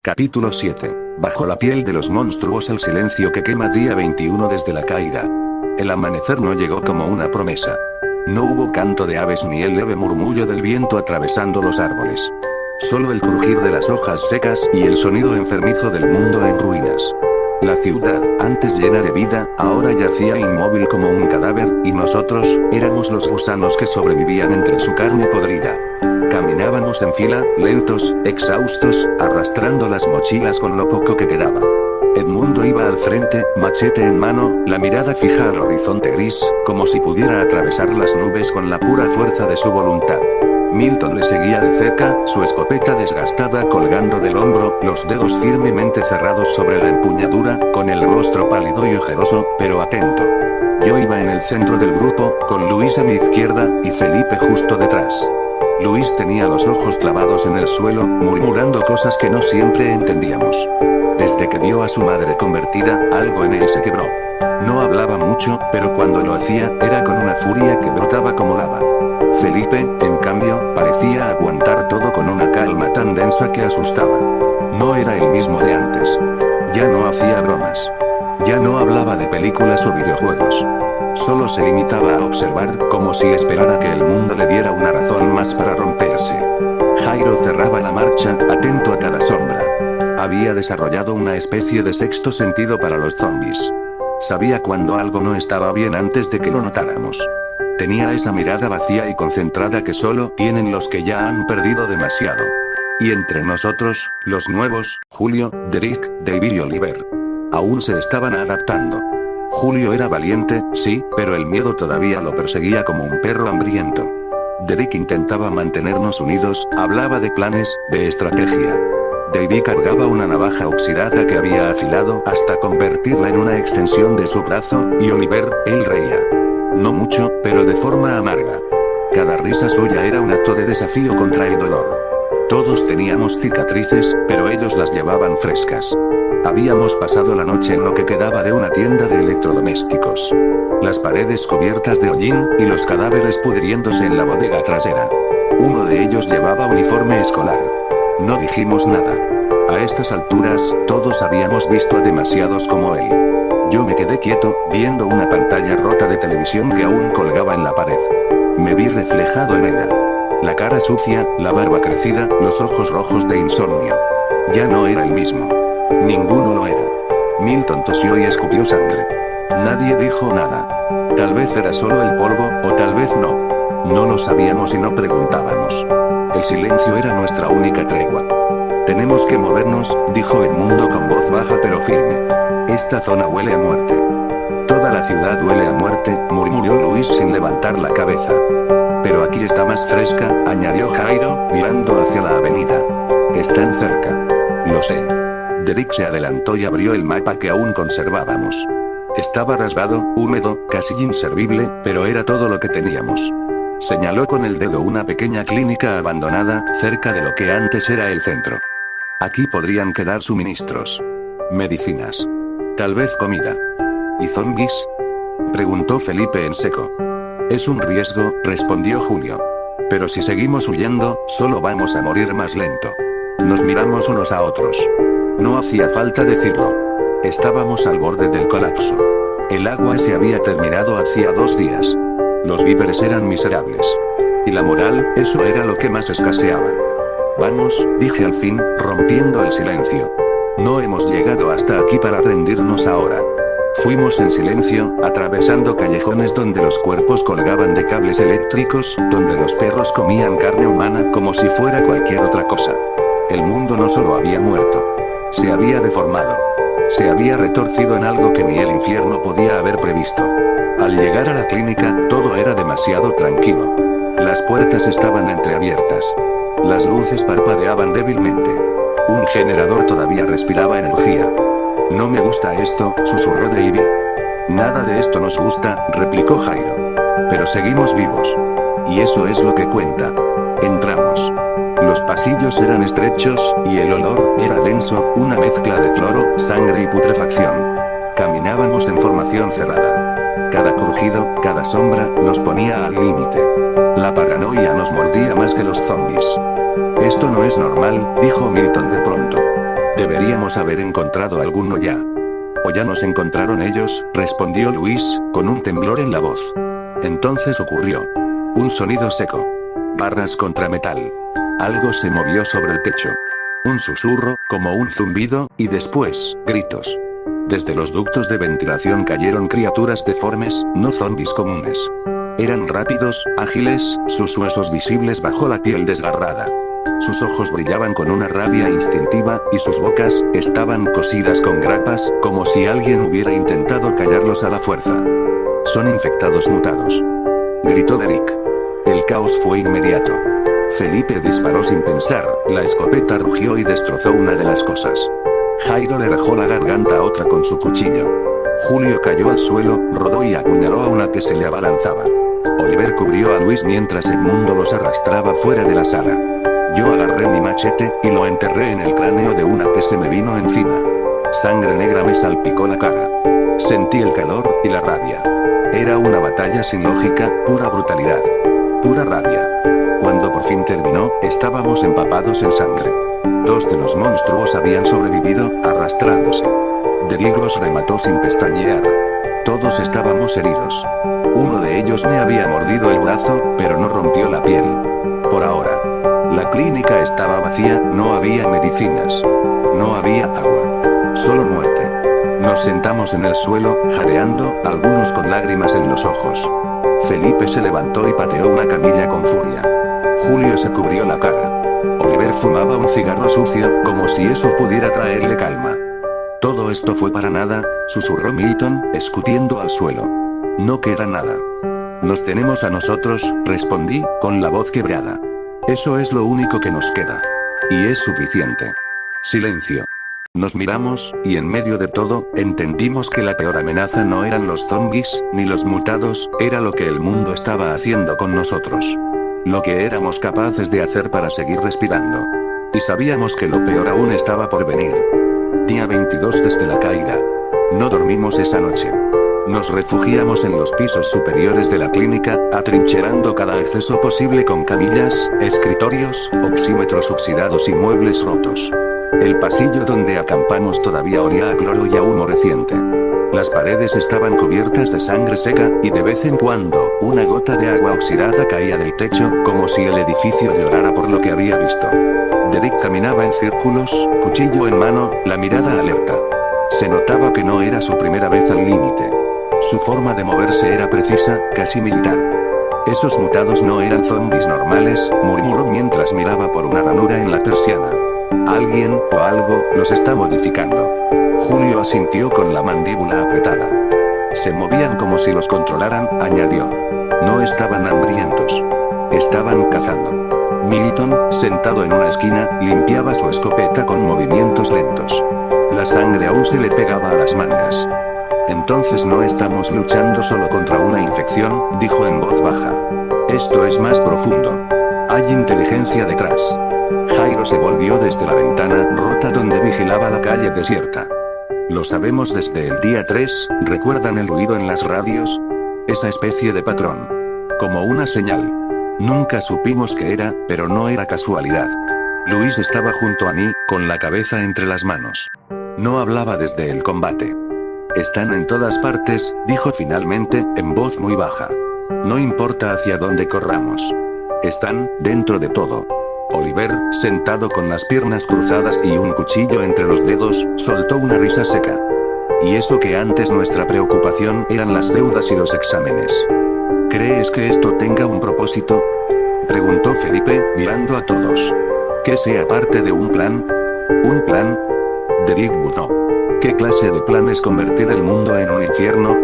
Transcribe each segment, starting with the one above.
Capítulo 7. Bajo la piel de los monstruos, el silencio que quema. Día 21 desde la caída. El amanecer no llegó como una promesa. No hubo canto de aves ni el leve murmullo del viento atravesando los árboles. Solo el crujir de las hojas secas y el sonido enfermizo del mundo en ruinas. La ciudad, antes llena de vida, ahora yacía inmóvil como un cadáver, y nosotros, éramos los gusanos que sobrevivían entre su carne podrida. Caminábamos en fila, lentos, exhaustos, arrastrando las mochilas con lo poco que quedaba. Edmundo iba al frente, machete en mano, la mirada fija al horizonte gris, como si pudiera atravesar las nubes con la pura fuerza de su voluntad. Milton le seguía de cerca, su escopeta desgastada colgando del hombro, los dedos firmemente cerrados sobre la empuñadura, con el rostro pálido y ojeroso, pero atento. Yo iba en el centro del grupo, con Luis a mi izquierda, y Felipe justo detrás. Luis tenía los ojos clavados en el suelo, murmurando cosas que no siempre entendíamos. Desde que vio a su madre convertida, algo en él se quebró. No hablaba mucho, pero cuando lo hacía, era con una furia que brotaba como lava. Felipe, en cambio, parecía aguantar todo con una calma tan densa que asustaba. No era el mismo de antes. Ya no hacía bromas. Ya no hablaba de películas o videojuegos. Solo se limitaba a observar, como si esperara que el mundo le diera una razón más para romperse. Jairo cerraba la marcha, atento a cada sombra. Había desarrollado una especie de sexto sentido para los zombies. Sabía cuando algo no estaba bien antes de que lo notáramos. Tenía esa mirada vacía y concentrada que solo tienen los que ya han perdido demasiado. Y entre nosotros, los nuevos, Julio, Derek, David y Oliver, aún se estaban adaptando. Julio era valiente, sí, pero el miedo todavía lo perseguía como un perro hambriento. Derek intentaba mantenernos unidos, hablaba de planes, de estrategia. David cargaba una navaja oxidada que había afilado hasta convertirla en una extensión de su brazo, y Oliver, él reía. No mucho, pero de forma amarga. Cada risa suya era un acto de desafío contra el dolor. Todos teníamos cicatrices, pero ellos las llevaban frescas. Habíamos pasado la noche en lo que quedaba de una tienda de electrodomésticos. Las paredes cubiertas de hollín, y los cadáveres pudriéndose en la bodega trasera. Uno de ellos llevaba uniforme escolar. No dijimos nada. A estas alturas, todos habíamos visto a demasiados como él. Yo me quedé quieto, viendo una pantalla rota de televisión que aún colgaba en la pared. Me vi reflejado en ella. La cara sucia, la barba crecida, los ojos rojos de insomnio. Ya no era el mismo. Ninguno lo era. Milton tosió y escupió sangre. Nadie dijo nada. Tal vez era solo el polvo, o tal vez no. No lo sabíamos y no preguntábamos. El silencio era nuestra única tregua. Tenemos que movernos, dijo Edmundo con voz baja pero firme. Esta zona huele a muerte. Toda la ciudad huele a muerte, murmuró Luis sin levantar la cabeza. Pero aquí está más fresca, añadió Jairo, mirando hacia la avenida. Están cerca. Lo sé. Derek se adelantó y abrió el mapa que aún conservábamos. Estaba rasgado, húmedo, casi inservible, pero era todo lo que teníamos. Señaló con el dedo una pequeña clínica abandonada, cerca de lo que antes era el centro. Aquí podrían quedar suministros. Medicinas. Tal vez comida. ¿Y zombies? Preguntó Felipe en seco. Es un riesgo, respondió Julio. Pero si seguimos huyendo, solo vamos a morir más lento. Nos miramos unos a otros. No hacía falta decirlo. Estábamos al borde del colapso. El agua se había terminado hacía 2 días. Los víveres eran miserables. Y la moral, eso era lo que más escaseaba. Vamos, dije al fin, rompiendo el silencio. No hemos llegado hasta aquí para rendirnos ahora. Fuimos en silencio, atravesando callejones donde los cuerpos colgaban de cables eléctricos, donde los perros comían carne humana como si fuera cualquier otra cosa. El mundo no solo había muerto. Se había deformado. Se había retorcido en algo que ni el infierno podía haber previsto. Al llegar a la clínica, todo era demasiado tranquilo. Las puertas estaban entreabiertas. Las luces parpadeaban débilmente. Un generador todavía respiraba energía. No me gusta esto, susurró Davy. Nada de esto nos gusta, replicó Jairo. Pero seguimos vivos. Y eso es lo que cuenta. Entramos. Los pasillos eran estrechos, y el olor era denso, una mezcla de cloro, sangre y putrefacción. Caminábamos en formación cerrada. Cada crujido, cada sombra, nos ponía al límite. La paranoia nos mordía más que los zombies. Esto no es normal, dijo Milton de pronto. Deberíamos haber encontrado alguno ya. ¿O ya nos encontraron ellos?, respondió Luis, con un temblor en la voz. Entonces ocurrió. Un sonido seco. Barras contra metal. Algo se movió sobre el techo. Un susurro, como un zumbido, y después, gritos. Desde los ductos de ventilación cayeron criaturas deformes, no zombies comunes. Eran rápidos, ágiles, sus huesos visibles bajo la piel desgarrada. Sus ojos brillaban con una rabia instintiva, y sus bocas estaban cosidas con grapas, como si alguien hubiera intentado callarlos a la fuerza. Son infectados mutados. Gritó Derek. El caos fue inmediato. Felipe disparó sin pensar, la escopeta rugió y destrozó una de las cosas. Jairo le rajó la garganta a otra con su cuchillo. Julio cayó al suelo, rodó y apuñaló a una que se le abalanzaba. Oliver cubrió a Luis mientras Edmundo los arrastraba fuera de la sala. Yo agarré mi machete, y lo enterré en el cráneo de una que se me vino encima. Sangre negra me salpicó la cara. Sentí el calor, y la rabia. Era una batalla sin lógica, pura brutalidad. Pura rabia. Cuando por fin terminó, estábamos empapados en sangre. 2 de los monstruos habían sobrevivido, arrastrándose. Derek los remató sin pestañear. Todos estábamos heridos. Uno de ellos me había mordido el brazo, pero no rompió la piel. Por ahora. La clínica estaba vacía, no había medicinas. No había agua. Solo muerte. Nos sentamos en el suelo, jadeando, algunos con lágrimas en los ojos. Felipe se levantó y pateó una camilla con furia. Julio se cubrió la cara. Oliver fumaba un cigarro sucio, como si eso pudiera traerle calma. Todo esto fue para nada, susurró Milton, escutiendo al suelo. No queda nada. Nos tenemos a nosotros, respondí, con la voz quebrada. Eso es lo único que nos queda. Y es suficiente. Silencio. Nos miramos, y en medio de todo, entendimos que la peor amenaza no eran los zombies, ni los mutados, era lo que el mundo estaba haciendo con nosotros. Lo que éramos capaces de hacer para seguir respirando. Y sabíamos que lo peor aún estaba por venir. Día 22 desde la caída. No dormimos esa noche. Nos refugiamos en los pisos superiores de la clínica, atrincherando cada acceso posible con camillas, escritorios, oxímetros oxidados y muebles rotos. El pasillo donde acampamos todavía olía a cloro y a humo reciente. Las paredes estaban cubiertas de sangre seca, y de vez en cuando, una gota de agua oxidada caía del techo, como si el edificio llorara por lo que había visto. Derek caminaba en círculos, cuchillo en mano, la mirada alerta. Se notaba que no era su primera vez al límite. Su forma de moverse era precisa, casi militar. Esos mutados no eran zombies normales, murmuró mientras miraba por una ranura en la persiana. Alguien, o algo, los está modificando. Julio asintió con la mandíbula apretada. Se movían como si los controlaran, añadió. No estaban hambrientos. Estaban cazando. Milton, sentado en una esquina, limpiaba su escopeta con movimientos lentos. La sangre aún se le pegaba a las mangas. Entonces no estamos luchando solo contra una infección, dijo en voz baja. Esto es más profundo. Hay inteligencia detrás. Jairo se volvió desde la ventana rota donde vigilaba la calle desierta. Lo sabemos desde el día 3, ¿recuerdan el ruido en las radios? Esa especie de patrón. Como una señal. Nunca supimos qué era, pero no era casualidad. Luis estaba junto a mí, con la cabeza entre las manos. No hablaba desde el combate. Están en todas partes, dijo finalmente, en voz muy baja. No importa hacia dónde corramos. Están, dentro de todo. Oliver, sentado con las piernas cruzadas y un cuchillo entre los dedos, soltó una risa seca. Y eso que antes nuestra preocupación eran las deudas y los exámenes. ¿Crees que esto tenga un propósito? Preguntó Felipe, mirando a todos. ¿Que sea parte de un plan? ¿Un plan? Derek buzó. ¿Qué clase de plan es convertir el mundo en un infierno?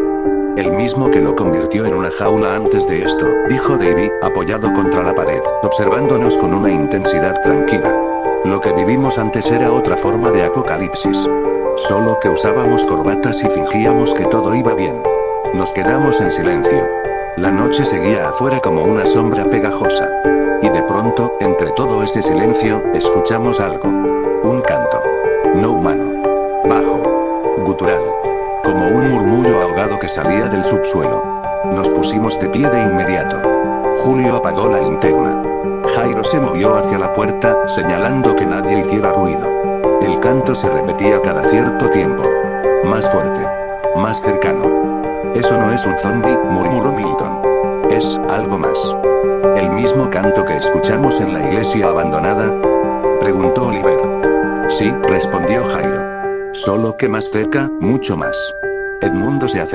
El mismo que lo convirtió en una jaula antes de esto, dijo Davy, apoyado contra la pared, observándonos con una intensidad tranquila. Lo que vivimos antes era otra forma de apocalipsis. Solo que usábamos corbatas y fingíamos que todo iba bien. Nos quedamos en silencio. La noche seguía afuera como una sombra pegajosa. Y de pronto, entre todo ese silencio, escuchamos algo. Un canto. No humano. Bajo. Gutural. Como un murmullo ahogado que salía del subsuelo. Nos pusimos de pie de inmediato. Julio apagó la linterna. Jairo se movió hacia la puerta, señalando que nadie hiciera ruido. El canto se repetía cada cierto tiempo. Más fuerte. Más cercano. Eso no es un zombi, murmuró Milton. Es algo más. ¿El mismo canto que escuchamos en la iglesia abandonada?, preguntó Oliver. Sí, respondió Jairo. Solo que más cerca, mucho más. Edmundo se acercó